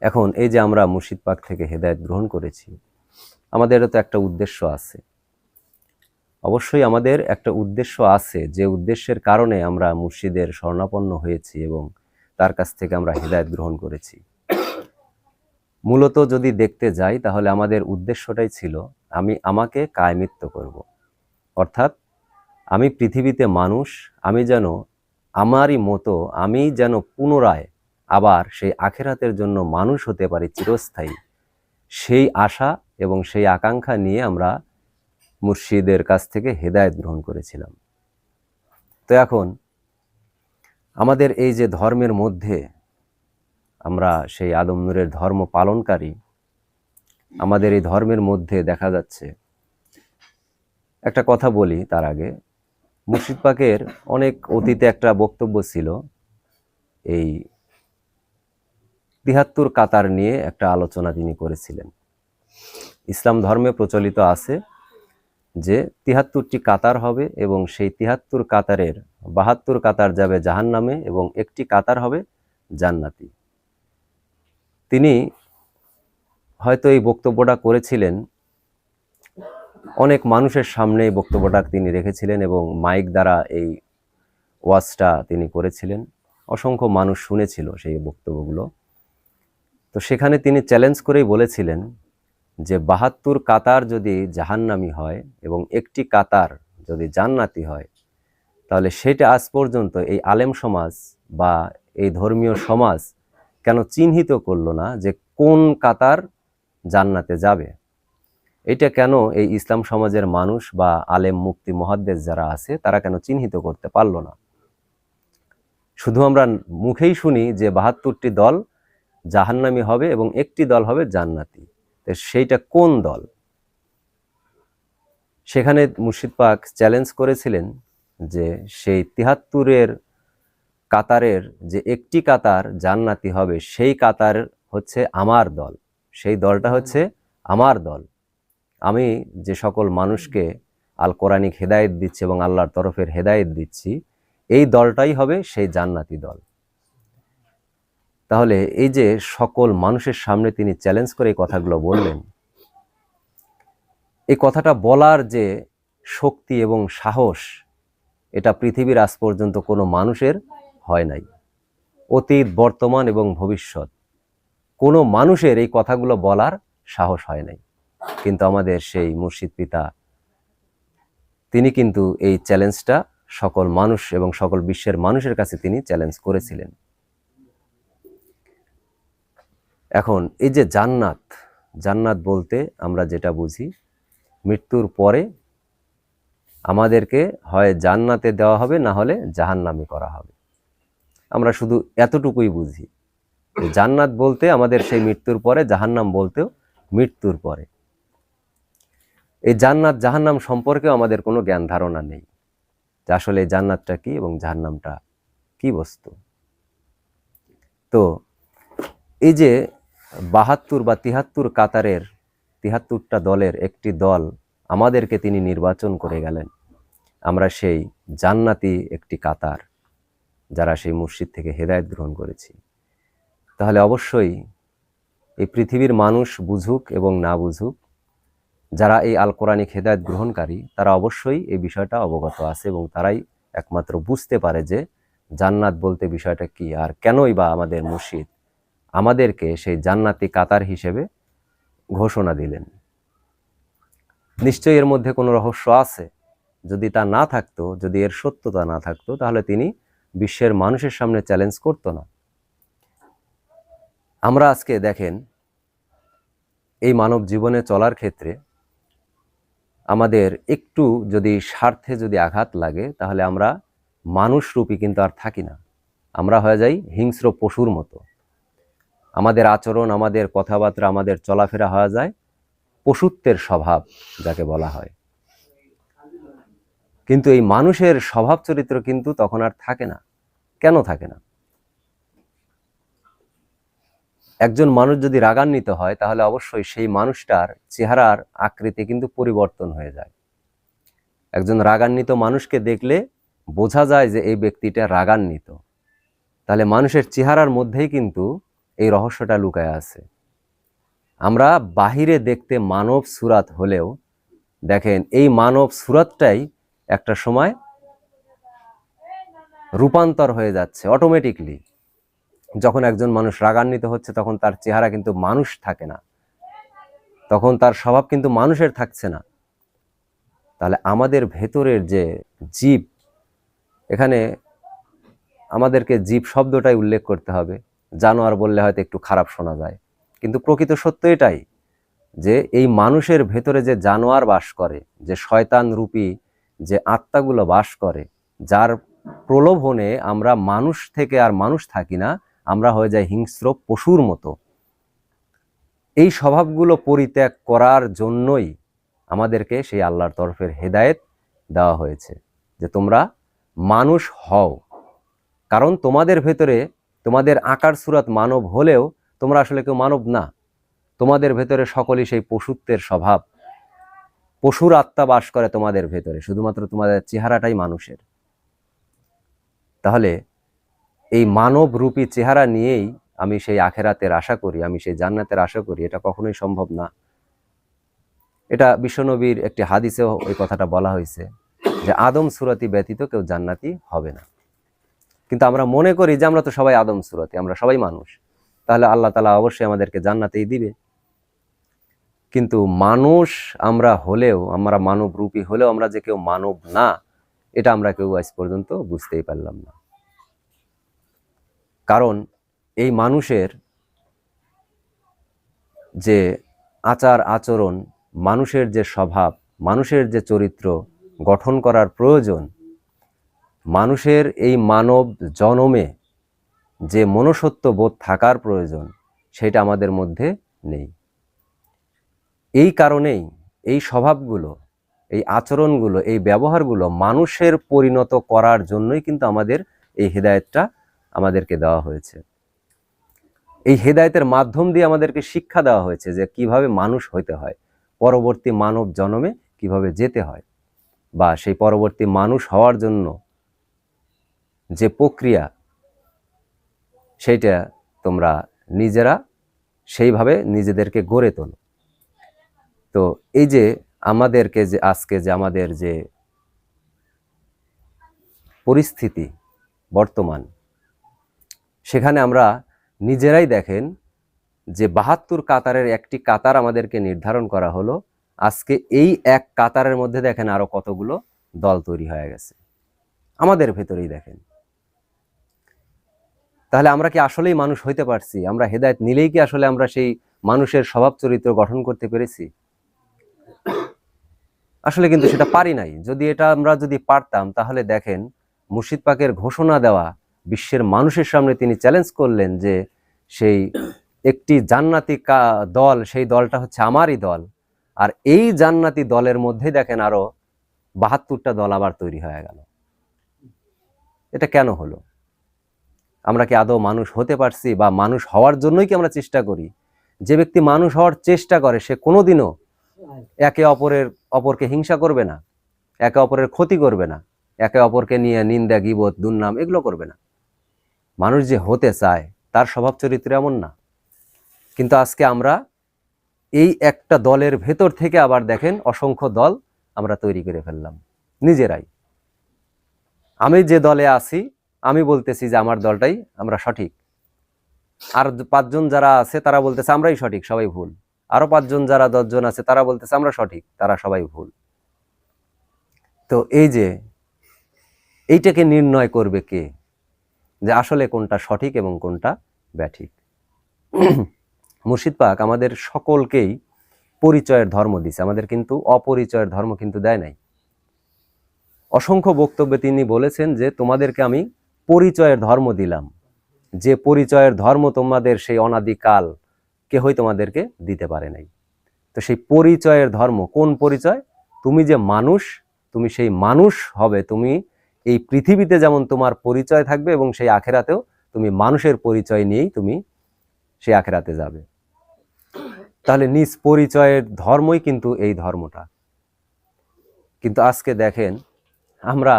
এখন এই যে আমরা মুর্শিদ পাক থেকে হেদায়েত গ্রহণ করেছি, আমাদেরও তো একটা উদ্দেশ্য আছে। অবশ্যই আমাদের একটা উদ্দেশ্য আছে, যে উদ্দেশ্যের কারণে আমরা মুর্শিদের শরণাপন্ন হয়েছি এবং তার কাছ থেকে আমরা হেদায়েত গ্রহণ করেছি। মূলত যদি দেখতে যাই তাহলে আমাদের উদ্দেশ্যটাই ছিল আমাকে কায়মিত্ব করব। অর্থাৎ আমি পৃথিবীতে মানুষ, আমি যেন আমারই মতো আমি যেন পুনরায় আবার সেই আখিরাতের জন্য মানুষ হতে পারি চিরস্থায়ী, সেই আশা এবং সেই আকাঙ্ক্ষা নিয়ে আমরা মুর্শিদের কাছ থেকে হেদায়েত গ্রহণ করেছিলাম। তো এখন আমাদের এই যে ধর্মের মধ্যে আমরা সেই আদম নূরের ধর্ম পালনকারী, আমাদের এই ধর্মের মধ্যে দেখা যাচ্ছে, একটা কথা বলি তার আগে, মুর্শিদ পাকের অনেক অতীতে একটা বক্তব্য ছিল, এই ৭৩ কাতার নিয়ে একটা আলোচনা তিনি করেছিলেন। ইসলাম ধর্মে প্রচলিত আছে যে ৭৩টি কাতার হবে এবং সেই ৭৩ কাতারের ৭২ কাতার যাবে জাহান্নামে এবং একটি কাতার হবে জান্নাতি। তিনি হয়তো এই বক্তব্যটা করেছিলেন, অনেক মানুষের সামনে এই বক্তব্যটা তিনি রেখেছিলেন এবং মাইক দ্বারা এই ওয়াজটা তিনি করেছিলেন। অসংখ্য মানুষ শুনেছিল সেই বক্তব্যগুলো। তো সেখানে তিনি চ্যালেঞ্জ করেই বলেছিলেন যে ৭২ কাতার যদি জাহান্নামী হয় এবং একটি কাতার যদি জান্নাতি হয়, তাহলে সেটা আজ পর্যন্ত এই আলেম সমাজ বা এই ধর্মীয় সমাজ কেন চিহ্নিত করলো না যে কোন কাতার জান্নাতে যাবে? এটা কেন এই ইসলাম সমাজের মানুষ বা আলেম মুফতি মুহাদ্দিস যারা আছে তারা কেন চিহ্নিত করতে পারলো না? শুধু আমরা মুখেই শুনি যে ৭২টি দল জাহান্নামী হবে এবং একটি দল হবে জান্নাতি। তো সেইটা কোন দল? সেখানে মুর্শিদ পাক চ্যালেঞ্জ করেছিলেন যে সেই ৭৩ কাতারের যে একটি কাতার জান্নাতি হবে, সেই কাতার হচ্ছে আমার দল, সেই দলটা হচ্ছে আমার দল। আমি যে সকল মানুষকে আল কোরআনিক হেদায়েত দিচ্ছি এবং আল্লাহর তরফের হেদায়েত দিচ্ছি, এই দলটাই হবে সেই জান্নাতি দল। তাহলে এই যে সকল মানুষের সামনে তিনি চ্যালেঞ্জ করে এই কথাগুলো বললেন, এই কথাটা বলার যে শক্তি এবং সাহস, এটা পৃথিবীর আজ পর্যন্ত কোনো মানুষের হয় নাই। অতীত, বর্তমান এবং ভবিষ্যৎ কোনো মানুষের এই কথাগুলো বলার সাহস হয় নাই। কিন্তু আমাদের সেই মুর্শিদ পিতা, তিনি কিন্তু এই চ্যালেঞ্জটা সকল মানুষ এবং সকল বিশ্বের মানুষের কাছে তিনি চ্যালেঞ্জ করেছিলেন। এখন এই যে জান্নাত, জান্নাত বলতে আমরা যেটা বুঝি, মৃত্যুর পরে আমাদেরকে হয় জান্নাতে দেওয়া হবে, না হলে জাহান্নামে করা হবে। আমরা শুধু এতটুকুই বুঝি। জান্নাত বলতে আমাদের সেই মৃত্যুর পরে, জাহান্নাম বলতেও মৃত্যুর পরে। এই জান্নাত জাহান্নাম সম্পর্কেও আমাদের কোনো জ্ঞান ধারণা নেই যে আসলে জান্নাতটা কি এবং জাহান্নামটা কি বস্তু। তো এই যে ৭২ বা ৭৩ কাতারের ৭৩টা দলের একটি দল আমাদেরকে তিনি নির্বাচন করে গেলেন, আমরা সেই জান্নাতি একটি কাতার যারা সেই মুর্শিদ থেকে হেদায়েত গ্রহণ করেছি। তাহলে অবশ্যই এই পৃথিবীর মানুষ বুঝুক এবং না বুঝুক, যারা এই আল কোরআনিক হেদায়েত গ্রহণকারী তারা অবশ্যই এই বিষয়টা অবগত আছে এবং তারাই একমাত্র বুঝতে পারে যে জান্নাত বলতে বিষয়টা কি, আর কেনই বা আমাদের মুর্শিদ আমাদেরকে সেই জান্নাতি কাতার হিসেবে ঘোষণা দিলেন। নিশ্চয়ই এর মধ্যে কোনো রহস্য আছে। যদি তা না থাকতো, যদি এর সত্যতা না থাকতো, তাহলে তিনি বিশ্বের মানুষের সামনে চ্যালেঞ্জ করতো না। আমরা আজকে দেখেন, এই মানব জীবনে চলার ক্ষেত্রে আমাদের একটু যদি স্বার্থে যদি আঘাত লাগে, তাহলে আমরা মানুষরূপী কিন্তু আর থাকি না, আমরা হয়ে যাই হিংস্র পশুর মতো। আমাদের আচরণ, আমাদের কথাবার্তা, আমাদের চলাফেরা হয়ে যায় পশুত্বের স্বভাব যাকে বলা হয়। কিন্তু এই মানুষের স্বভাব চরিত্র কিন্তু তখন আর থাকে না। কেন থাকে না? একজন মানুষ যদি রাগান্বিত হয়, তাহলে অবশ্যই সেই মানুষটার চেহারার আকৃতি কিন্তু পরিবর্তন হয়ে যায়। একজন রাগান্বিত মানুষকে দেখলে বোঝা যায় যে এই ব্যক্তিটা রাগান্বিত। তাহলে মানুষের চেহারার মধ্যেই কিন্তু এই রহস্যটা লুকায় আছে। আমরা বাহিরে দেখতে মানব সুরাত হলেও দেখেন এই মানব সুরাতটাই একটা সময় রূপান্তর হয়ে যাচ্ছে অটোমেটিকলি। যখন একজন মানুষ রাগান্বিত হচ্ছে তখন তার চেহারা কিন্তু মানুষ থাকে না, তখন তার স্বভাব কিন্তু মানুষের থাকছে না। তাহলে আমাদের ভেতরের যে জীব, এখানে আমাদেরকে জীব শব্দটাই উল্লেখ করতে হবে। জানোয়ার বললে হয়তো একটু খারাপ শোনা যায়, কিন্তু প্রকৃত সত্য এটাই যে এই মানুষের ভেতরে যে জানোয়ার বাস করে, যে শয়তান রূপী যে আত্মাগুলো বাস করে, যার প্রলোভনে আমরা মানুষ থেকে আর মানুষ থাকি না, আমরা হয়ে যাই হিংস্র পশুর মতো। এই স্বভাবগুলো পরিত্যাগ করার জন্যই আমাদেরকে সেই আল্লাহর তরফের হেদায়েত দেওয়া হয়েছে যে তোমরা মানুষ হও। কারণ তোমাদের ভেতরে, তোমাদের আকার সুরাত মানব হলেও তোমরা আসলে কেউ মানব না। তোমাদের ভেতরে সকলেই সেই পশুত্বের স্বভাব, পশুর আত্মা বাস করে তোমাদের ভেতরে, শুধুমাত্র তোমাদের চেহারাটাই মানুষের। তাহলে এই মানব রূপী চেহারা নিয়েই আমি সেই আখেরাতের আশা করি, আমি সেই জান্নাতের আশা করি, এটা কখনোই সম্ভব না। এটা বিশ্বনবীর একটি হাদিসেও ওই কথাটা বলা হয়েছে যে আদম সুরাতি ব্যতীত কেউ জান্নাতি হবে না। কিন্তু আমরা মনে করি যে আমরা তো সবাই আদম সুরাতি, আমরা সবাই মানুষ, তাহলে আল্লাহ তাআলা অবশ্যই আমাদেরকে জান্নাতেই দিবে। কিন্তু মানুষ আমরা হলেও, আমরা মানব রূপী হলেও আমরা যে কেউ মানব না, এটা আমরা কেউ আজ পর্যন্ত বুঝতেই পারলাম না। কারণ এই মানুষের যে আচার আচরণ, মানুষের যে স্বভাব, মানুষের যে চরিত্র গঠন করার প্রয়োজন, মানুষের এই মানব জনমে যে মনুষ্যত্ব বোধ থাকার প্রয়োজন, সেটা আমাদের মধ্যে নেই। এই কারণেই এই স্বভাবগুলো, এই আচরণগুলো, এই ব্যবহারগুলো মানুষের পরিণত করার জন্যই কিন্তু আমাদের এই হেদায়েতটা আমাদেরকে দেওয়া হয়েছে। এই হেদায়েতের মাধ্যম দিয়ে আমাদেরকে শিক্ষা দেওয়া হয়েছে যে কিভাবে মানুষ হইতে হয়, পরবর্তী মানব জন্মে কিভাবে যেতে হয়, বা সেই পরবর্তী মানুষ হওয়ার জন্য যে প্রক্রিয়া, সেইটা তোমরা নিজেরা সেইভাবে নিজেদেরকে গড়ে তোলো। তো এই যে আমাদেরকে যে আজকে যে আমাদের যে পরিস্থিতি বর্তমান, সেখানে আমরা নিজেরাই দেখেন যে ৭২ কাতারের একটি কাতার আমাদেরকে নির্ধারণ করা হলো, আজকে এই এক কাতারের মধ্যে দেখেন আরো কতগুলো দল তৈরি হয়ে গেছে আমাদের ভেতরেই দেখেন। তাহলে আমরা কি আসলেই মানুষ হইতে পারছি? আমরা হেদায়েত নিলেই কি আসলে আমরা সেই মানুষের স্বভাব চরিত্র গঠন করতে পেরেছি? আসলে কিন্তু সেটা পারি নাই। যদি এটা আমরা যদি পারতাম, তাহলে দেখেন মুর্শিদ পাকের ঘোষণা দেওয়া বিশ্বের মানুষের সামনে তিনি চ্যালেঞ্জ করলেন যে সেই একটি জান্নাতি দল, সেই দলটা হচ্ছে আমারই দল। আর এই জান্নাতি দলের মধ্যে দেখেন আরো ৭২টা দল আবার তৈরি হয়ে গেল। এটা কেন হলো? আমরা কি আদৌ মানুষ হতে পারছি? বা মানুষ হওয়ার জন্যই কি আমরা চেষ্টা করি? যে ব্যক্তি মানুষ হওয়ার চেষ্টা করে সে কোনোদিনও একে অপরকে হিংসা করবে না, একে অপরের ক্ষতি করবে না, একে অপরকে নিয়ে নিন্দা গীবত দুর্নাম এগুলো করবে না। মানুষ যে হতে চায় তার স্বভাব চরিত্র এমন না। কিন্তু আজকে আমরা এই একটা দলের ভেতর থেকে আবার দেখেন অসংখ্য দল আমরা তৈরি করে ফেললাম নিজেরাই। আমি যে দলে আছি আমি বলতেছি যে আমার দলটাই আমরা সঠিক, আর ৫ জন যারা আছে তারা বলতেছে আমরাই সঠিক, সবাই ভুল। আরো ৫ জন যারা ১০ জন আছে তারা বলতেছে আমরা সঠিক, তারা সবাই ভুল। তো এই যে এইটাকে নির্ণয় করবে কে যে আসলে কোনটা সঠিক এবং কোনটা ব্যাঠিক? মুর্শিদ পাক আমাদের সকলকেই পরিচয়ের ধর্ম দিছে, আমাদের কিন্তু অপরিচয়ের ধর্ম কিন্তু দেয় নাই। অসংখ্য বক্তব্যে তিনি বলেছেন যে তোমাদেরকে আমি পরিচয়ের ধর্ম দিলাম, যে পরিচয়ের ধর্ম তোমাদের সেই অনাদিকাল কেহই তোমাদেরকে দিতে পারে নাই। তো সেই পরিচয়ের ধর্ম কোন পরিচয়? তুমি যে মানুষ, তুমি সেই মানুষ হবে, তুমি এই পৃথিবীতে যেমন তোমার পরিচয় থাকবে এবং সেই আখেরাতেও তুমি মানুষের পরিচয় নিয়েই তুমি সেই আখেরাতে যাবে। তাহলে নিজ পরিচয়ের ধর্মই কিন্তু এই ধর্মটা। কিন্তু আজকে দেখেন আমরা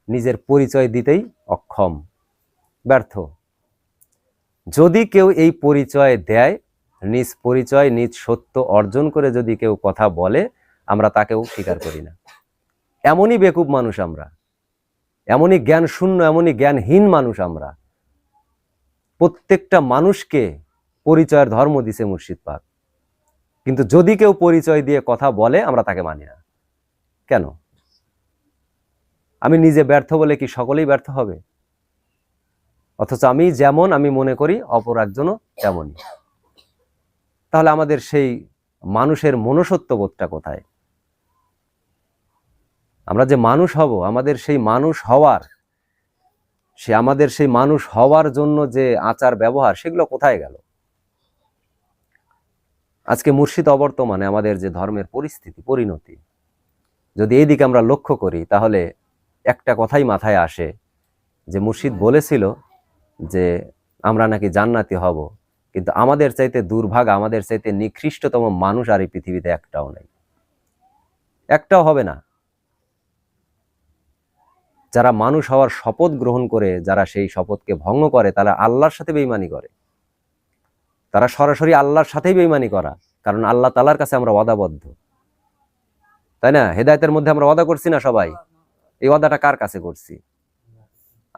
নিজের পরিচয় দিতেই অক্ষম, ব্যর্থ। যদি কেউ এই পরিচয় দেয়, নিজ পরিচয় নিজ সত্য অর্জন করে যদি কেউ কথা বলে, আমরা তাকেও স্বীকার করি না। এমনই বেকুব মানুষ আমরা, এমনই জ্ঞান শূন্য, এমনই জ্ঞানহীন মানুষ আমরা। প্রত্যেকটা মানুষকে পরিচয়ের ধর্ম দিছে মুর্শিদ পাক, কিন্তু যদি কেউ পরিচয় দিয়ে কথা বলে আমরা তাকে মানি না। কেন? আমি নিজে ব্যর্থ বলে কি সকলেই ব্যর্থ হবে? অথচ আমি যেমন আমি মনে করি অপর একজনও তেমনই। তাহলে আমাদের সেই মানুষের মনুষ্যত্ববোধটা কোথায়? আমরা যে মানুষ হব, আমাদের সেই মানুষ হওয়ার, আমাদের সেই মানুষ হওয়ার জন্য যে আচার ব্যবহার, সেগুলো কোথায় গেল? আজকে মুর্শিদ অবর্তমানে আমাদের যে ধর্মের পরিস্থিতি, পরিণতি, যদি এই দিকে আমরা লক্ষ্য করি, তাহলে একটা কথাই মাথায় আসে যে মুর্শিদ বলেছিল যে আমরা নাকি জান্নাতি হব, কিন্তু আমাদের চাইতে দুর্ভাগা, আমাদের চাইতে নিকৃষ্টতম মানুষ আর এই পৃথিবীতে একটাও নেই, একটাও হবে না। যারা মানুষ হওয়ার শপথ গ্রহণ করে, যারা সেই শপথকে ভঙ্গ করে, তারা আল্লাহর সাথে বেঈমানি করে। তারা সরাসরি আল্লাহর সাথেই বেঈমানি করা, কারণ আল্লাহ তাআলার কাছে আমরা ওয়াদাবদ্ধ, তাই না? হেদায়েতের মধ্যে আমরা ওয়াদা করছি না সবাই? এই ওয়াদাটা কার কাছে করছি?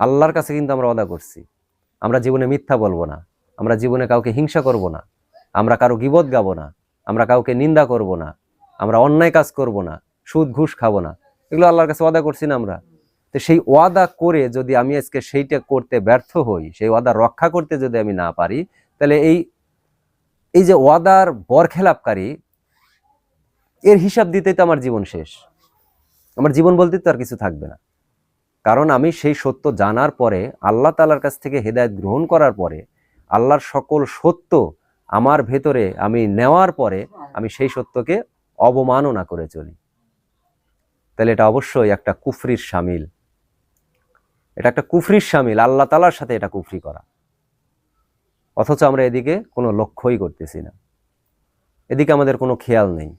আল্লাহর কাছে কিন্তু আমরা ওয়াদা করছি। আমরা জীবনে মিথ্যা বলবো না, আমরা জীবনে কাউকে হিংসা করব না, আমরা কারো গীবত গাবো না, আমরা কাউকে নিন্দা করব না, আমরা অন্যায় কাজ করব না, সুদ ঘুষ খাবো না। এগুলো আল্লাহর কাছে ওয়াদা করছি না আমরা? তো সেই ওয়াদা করে যদি আমি আজকে সেইটা করতে ব্যর্থ হই, সেই ওয়াদা রক্ষা করতে যদি আমি না পারি, তাহলে এই যে ওয়াদার বরখেলাপকারী, এর হিসাব দিতেই তো আমার জীবন শেষ। আমার জীবন বলতে তো আর কিছু থাকবে না। কারণ আমি সেই সত্য জানার পরে, আল্লাহ তাআলার কাছ থেকে হেদায়েত গ্রহণ করার পরে, আল্লাহর সকল সত্য আমার ভেতরে আমি নেওয়ার পরে, আমি সেই সত্যকে অবমাননা করে চলি, তাহলে এটা অবশ্যই একটা কুফরির শামিল। এটা একটা কুফরির শামিল, আল্লাহ তাআলার সাথে এটা কুফরি করা। অথচ আমরা এদিকে কোনো লক্ষ্যই করতেছি না, এদিকে আমাদের কোনো খেয়াল নেই,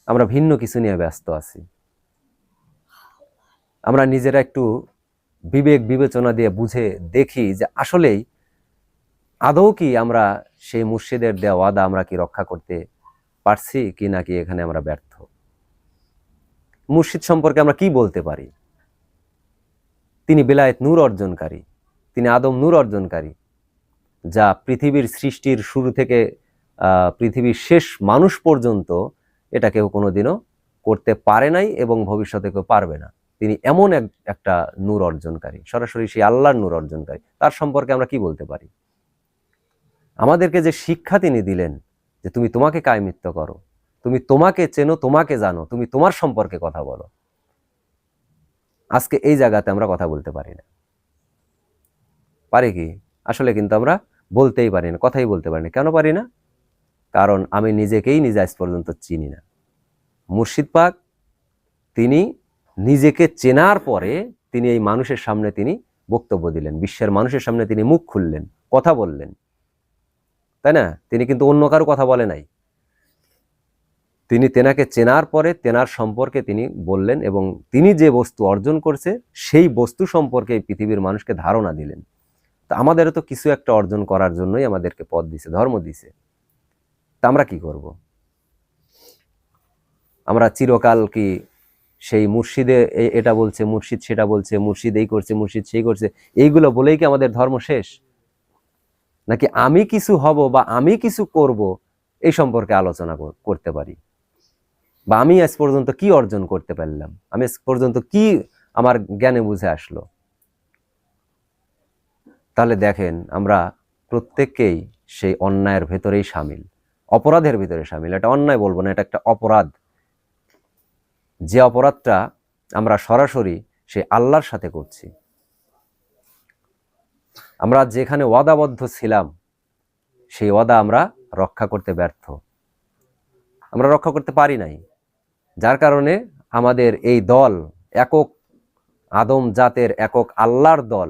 আমরা ভিন্ন কিছু নিয়ে ব্যস্ত আছি। আমরা নিজেরা একটু বিবেক বিবেচনা দিয়ে বুঝে দেখি যে আসলেই আদৌ কি আমরা সেই মুর্শিদের দেওয়া ওয়াদা আমরা কি রক্ষা করতে পারছি কি নাকি এখানে আমরা ব্যর্থ। মুর্শিদ সম্পর্কে আমরা কি বলতে পারি? তিনি বেলায়েত নূর অর্জনকারী, তিনি আদম নূর অর্জনকারী, যা পৃথিবীর সৃষ্টির শুরু থেকে পৃথিবীর শেষ মানুষ পর্যন্ত এটা কেউ কোনোদিনও করতে পারে নাই এবং ভবিষ্যতে কেউ পারবে না। তিনি এমন একটা নূর অর্জনকারী, সরাসরি সেই আল্লাহর নূর অর্জনকারী। তার সম্পর্কে আমরা কি বলতে পারি? আমাদেরকে যে শিক্ষা তিনি দিলেন যে তুমি তোমাকে কায়মিত্ব করো, তুমি তোমাকে চেনো, তোমাকে জানো, তুমি তোমার সম্পর্কে কথা বলো, আজকে এই জায়গাতে আমরা কথা বলতে পারি না। পারি কি? আসলে কিন্তু আমরা বলতেই পারি না, কথাই বলতে পারি না। কেন পারি না? কারণ আমি নিজেকেই নিজে আজ পর্যন্ত চিনি না। মুর্শিদ পাক তিনি নিজেকে চেনার পরে তিনি এই মানুষের সামনে তিনি বক্তব্য দিলেন, বিশ্বের মানুষের সামনে তিনি মুখ খুললেন, কথা বললেন, তাই না? তিনি কিন্তু অন্য কারো কথা বলে নাই। তিনি তেনাকে চেনার পরে তেনার সম্পর্কে তিনি বললেন এবং তিনি যে বস্তু অর্জন করছে সেই বস্তু সম্পর্কে পৃথিবীর মানুষকে ধারণা দিলেন। তা আমাদেরও তো কিছু একটা অর্জন করার জন্যই আমাদেরকে পথ দিছে, ধর্ম দিছে। তা আমরা কি করব? আমরা চিরকাল কি সেই মুর্শিদে এটা বলছে, মুর্শিদ সেটা বলছে, মুর্শিদ এই করছে, মুর্শিদ সেই করছে, এইগুলো বলেই কি আমাদের ধর্ম শেষ? নাকি আমি কিছু হব বা আমি কিছু করব এই সম্পর্কে আলোচনা করতে পারি? বা আমি আজ পর্যন্ত কি অর্জন করতে পারলাম, আমি আজ পর্যন্ত কি আমার জ্ঞানে বুঝে আসলো? তাহলে দেখেন আমরা প্রত্যেককেই সেই অন্যায়ের ভেতরেই সামিল, অপরাধের ভিতরে সামিল। এটা অন্যায় বলবো না, এটা একটা অপরাধ। যে অপরাধটা আমরা সরাসরি সেই আল্লাহর সাথে করছি। আমরা যেখানে ওয়াদাবদ্ধ ছিলাম সেই ওয়াদা আমরা রক্ষা করতে ব্যর্থ, আমরা রক্ষা করতে পারি নাই। যার কারণে আমাদের এই দল, একক আদম জাতের একক আল্লাহর দল,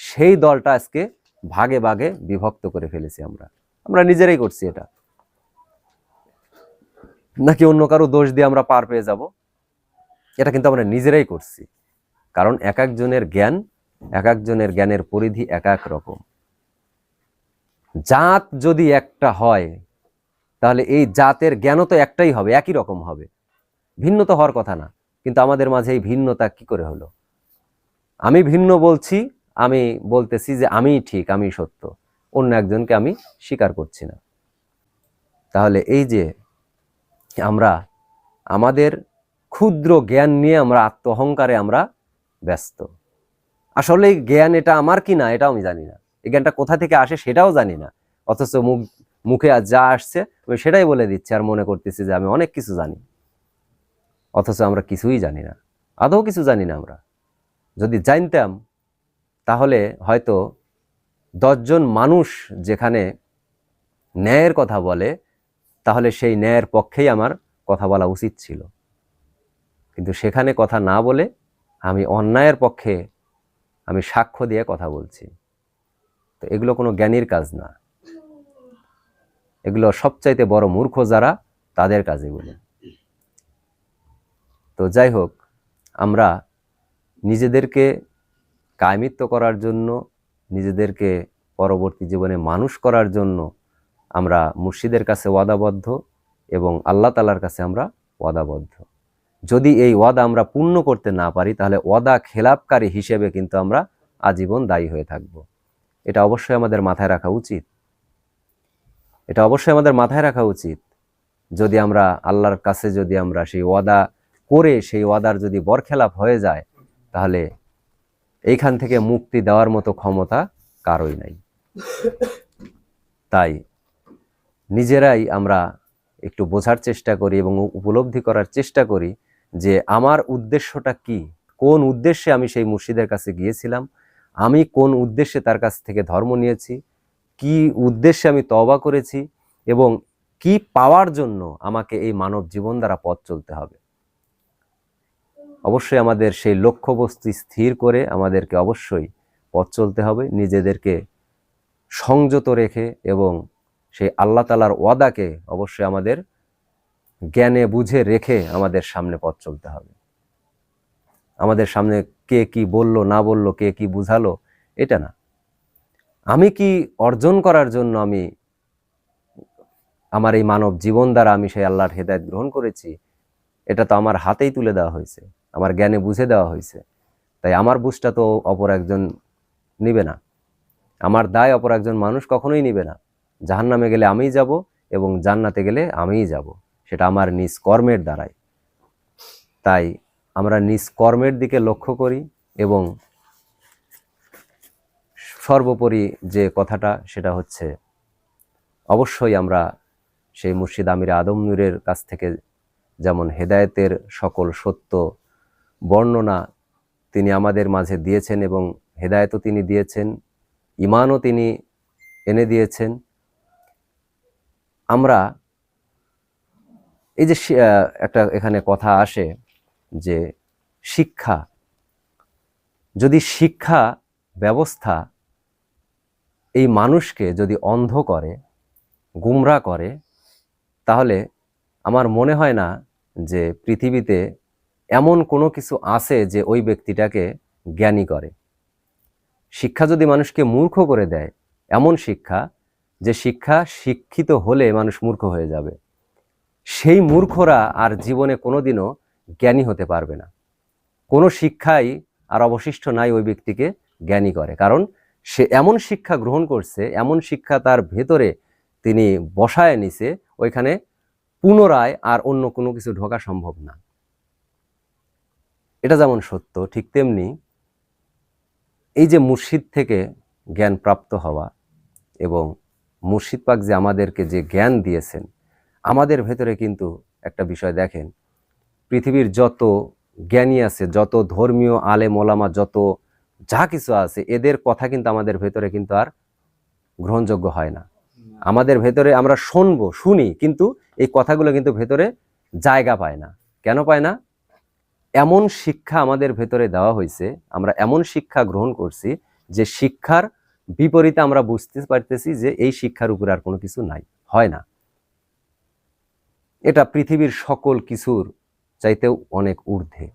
সেই দলটা আজকে ভাগে ভাগে বিভক্ত করে ফেলেছি। আমরা নিজেরাই করছি এটা, নাকি অন্য কারো দোষ দিয়ে আমরা পার পেয়ে যাব? এটা কিন্তু আমরা নিজেরাই করছি। কারণ এক একজনের জ্ঞানের পরিধি এক এক রকম। জাত যদি একটা হয় তাহলে এই জাতের জ্ঞানও তো একটাই হবে, একই রকম হবে, ভিন্ন তো হওয়ার কথা না। কিন্তু আমাদের মাঝে এই ভিন্নতা কি করে হলো? আমি ভিন্ন বলছি, আমি বলতেছি যে আমি ঠিক, আমি সত্য, অন্য একজনকে আমি স্বীকার করছি না। তাহলে এই যে আমরা আমাদের ক্ষুদ্র জ্ঞান নিয়ে আমরা আত্ম অহংকারে আমরা ব্যস্ত। আসলে এই জ্ঞান এটা আমার কি না এটাও আমি জানি না, এই জ্ঞানটা কোথা থেকে আসে সেটাও জানি না, অথচ মুখে আর যা আসছে আমি সেটাই বলে দিচ্ছি আর মনে করতেছি যে আমি অনেক কিছু জানি, অথচ আমরা কিছুই জানি না, আদৌ কিছু জানি না আমরা। যদি জানতাম তাহলে হয়তো 10 জন মানুষ যেখানে ন্যায়ের কথা বলে তাহলে সেই ন্যায়ের পক্ষেই আমার কথা বলা উচিত ছিল, কিন্তু সেখানে কথা না বলে আমি অন্যায়ের পক্ষে আমি সাক্ষ্য দিয়ে কথা বলছি। তো এগুলো কোনো জ্ঞানীর কাজ না, এগুলো সবচাইতে বড় মূর্খ যারা তাদের কাজ এগুলো। তো যাই হোক, আমরা নিজেদেরকে কায়মিত্ব করার জন্য, নিজেদেরকে পরবর্তী জীবনে মানুষ করার জন্য আমরা মুর্শিদের কাছে ওয়াদাবদ্ধ এবং আল্লাহ তাআলার কাছে আমরা ওয়াদাবদ্ধ। যদি এই ওয়াদা আমরা পূর্ণ করতে না পারি তাহলে ওয়াদা খেলাপকারী হিসেবে কিন্তু আমরা আজীবন দায়ী হয়ে থাকব। এটা অবশ্যই আমাদের মাথায় রাখা উচিত, এটা অবশ্যই আমাদের মাথায় রাখা উচিত। যদি আমরা আল্লাহর কাছে যদি আমরা সেই ওয়াদা করে সেই ওয়াদার যদি বরখেলাপ হয়ে যায় তাহলে এইখান থেকে মুক্তি দেওয়ার মতো ক্ষমতা কারোই নাই। তাই নিজেরাই আমরা একটু বোঝার চেষ্টা করি এবং উপলব্ধি করার চেষ্টা করি যে আমার উদ্দেশ্যটা কি, কোন উদ্দেশ্যে আমি সেই মুর্শিদের কাছে গিয়েছিলাম, আমি কোন উদ্দেশ্যে তার কাছ থেকে ধর্ম নিয়েছি, কি উদ্দেশ্যে আমি তওবা করেছি এবং কি পাওয়ার জন্য আমাকে এই মানব জীবন দ্বারা পথ চলতে হবে। অবশ্যই আমাদের সেই লক্ষ্যবস্তু স্থির করে আমাদেরকে অবশ্যই পথ চলতে হবে, নিজেদেরকে সংযত রেখে এবং সেই আল্লাহ তাআলার ওয়াদাকে অবশ্যই আমাদের জ্ঞানে বুঝে রেখে আমাদের সামনে পথ চলতে হবে। আমাদের সামনে কে কি বলল না বলল, কে কি বুঝালো এটা না, আমি কি অর্জন করার জন্য আমি আমার এই মানব জীবন দ্বারা আমি সেই আল্লাহর হেদায়েত গ্রহণ করেছি, এটা তো আমার হাতেই তুলে দেওয়া হয়েছে, আমার জ্ঞানে বুঝে দেওয়া হয়েছে। তাই আমার বুঝটা তো অপর একজন নিবে না, আমার দায় অপর একজন মানুষ কখনোই নিবে না। জাহান্নামে গেলে আমিই যাব এবং জান্নাতে গেলে আমিই যাব, সেটা আমার নিজ কর্মের দ্বারাই। তাই আমরা নিজ কর্মের দিকে লক্ষ্য করি এবং সর্বোপরি যে কথাটা সেটা হচ্ছে অবশ্যই আমরা সেই মুর্শিদ আমির আদম নূরের কাছ থেকে যেমন হেদায়েতের সকল সত্য বর্ণনা তিনি আমাদের মাঝে দিয়েছেন এবং হেদায়েতও তিনি দিয়েছেন, ঈমানও তিনি এনে দিয়েছেন। আমরা এই যে একটা এখানে কথা আসে যে শিক্ষা, যদি শিক্ষা ব্যবস্থা এই মানুষকে যদি অন্ধ করে, গুমরা করে, তাহলে আমার মনে হয় না যে পৃথিবীতে এমন কোনো কিছু আছে যে ওই ব্যক্তিটাকে জ্ঞানী করে। শিক্ষা যদি মানুষকে মূর্খ করে দেয়, এমন শিক্ষা যে শিক্ষা শিক্ষিত হলে মানুষ মূর্খ হয়ে যাবে, সেই মূর্খরা আর জীবনে কোনোদিনও জ্ঞানী হতে পারবে না। কোনো শিক্ষাই আর অবশিষ্ট নাই ওই ব্যক্তিকে জ্ঞানী করে, কারণ সে এমন শিক্ষা গ্রহণ করছে, এমন শিক্ষা তার ভেতরে তিনি বসায় নিছে, ওইখানে পুনরায় আর অন্য কোনো কিছু ঢোকা সম্ভব না। এটা যেমন সত্য, ঠিক তেমনি এই যে মুর্শিদ থেকে জ্ঞান প্রাপ্ত হওয়া এবং মুর্শিদ পাক যে আমাদেরকে যে জ্ঞান দিয়েছেন, আমাদের ভেতরে কিন্তু একটা বিষয় দেখেন, পৃথিবীর যত জ্ঞানী আছে, যত ধর্মীয় আলেম ওলামা, যত যা কিছু আছে, এদের কথা কিন্তু আমাদের ভেতরে কিন্তু আর গ্রহণযোগ্য হয় না। আমাদের ভেতরে আমরা শুনি, কিন্তু এই কথাগুলো কিন্তু ভেতরে জায়গা পায় না। কেন পায় না? এমন শিক্ষা আমাদের ভেতরে দেওয়া হয়েছে, আমরা এমন শিক্ষা গ্রহণ করছি যে শিক্ষার বিপরীতে আমরা বুঝতে পারতেছি যে এই শিক্ষার উপরে আর কোনো কিছু নাই, হয় না। এটা পৃথিবীর সকল কিছুর চাইতেও অনেক ঊর্ধ্বে,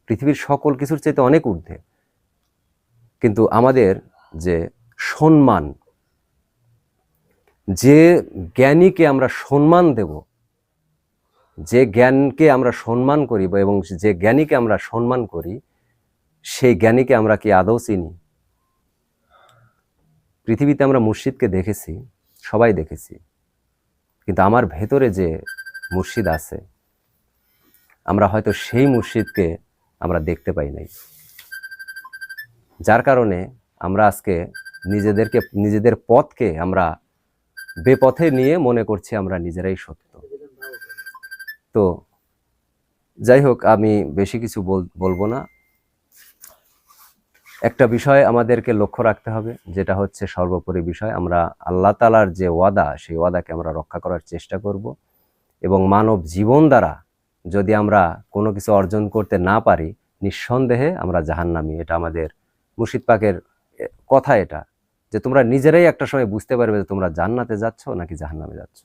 পৃথিবীর সকল কিছুর চাইতে অনেক ঊর্ধ্বে। কিন্তু আমাদের যে সম্মান, যে জ্ঞানীকে আমরা সম্মান দেব, যে জ্ঞানকে আমরা সম্মান করি এবং যে জ্ঞানীকে আমরা সম্মান করি, সেই জ্ঞানীকে আমরা কি আদৌ চিনি? পৃথিবীতে আমরা মুর্শিদকে দেখেছি, সবাই দেখেছি, কিন্তু আমার ভেতরে যে মুর্শিদ আছে, আমরা হয়তো সেই মুর্শিদকে আমরা দেখতে পাই নাই। যার কারণে আমরা আজকে নিজেদের পথকে আমরা বেপথে নিয়ে মনে করছি আমরা নিজেরাই সত্য। তো যাই হোক, আমি বেশি কিছু বলবো না। একটা বিষয় আমাদেরকে লক্ষ্য রাখতে হবে, যেটা হচ্ছে সর্বোপরি বিষয়, আমরা আল্লাহ তাআলার যে ওয়াদা, সেই ওয়াদাকে আমরা রক্ষা করার চেষ্টা করব। এবং মানব জীবন দ্বারা যদি আমরা কোনো কিছু অর্জন করতে না পারি, নিঃসন্দেহে আমরা জাহান্নামী। এটা আমাদের মুর্শিদ পাকের কথা, এটা যে তোমরা নিজেরাই একটা সময় বুঝতে পারবে যে তোমরা জান্নাতে যাচ্ছ নাকি জাহান্নামে যাচ্ছ।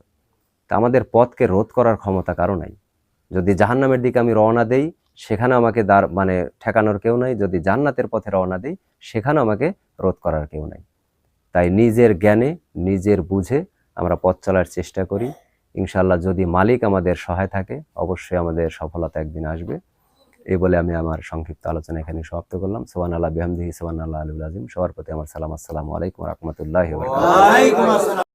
তা আমাদের পথকে রোধ করার ক্ষমতা কারো নাই। যদি জাহান্নামের দিকে আমি রওনা দেই, সেখানে আমাকে ঠেকানোর কেউ নাই। যদি জান্নাতের পথে রওনা দেই, সেখানে আমাকে রোধ করার কেউ নাই। তাই নিজের জ্ঞানে, নিজের বুঝে আমরা পথ চলার চেষ্টা করি। ইনশাআল্লাহ যদি মালিক আমাদের সহায় থাকে, অবশ্যই আমাদের সফলতা একদিন আসবে। এই বলে আমি আমার সংক্ষিপ্ত আলোচনা এখানে সমাপ্ত করলাম। সুবহানাল্লাহ বিহামদিহি, সুবহানাল্লাহ আলিয়্যুল আযীম। সবার প্রতি আমার সালাম। আসসালামু আলাইকুম ওয়া রাহমাতুল্লাহি ওয়া বারাকাতুহু।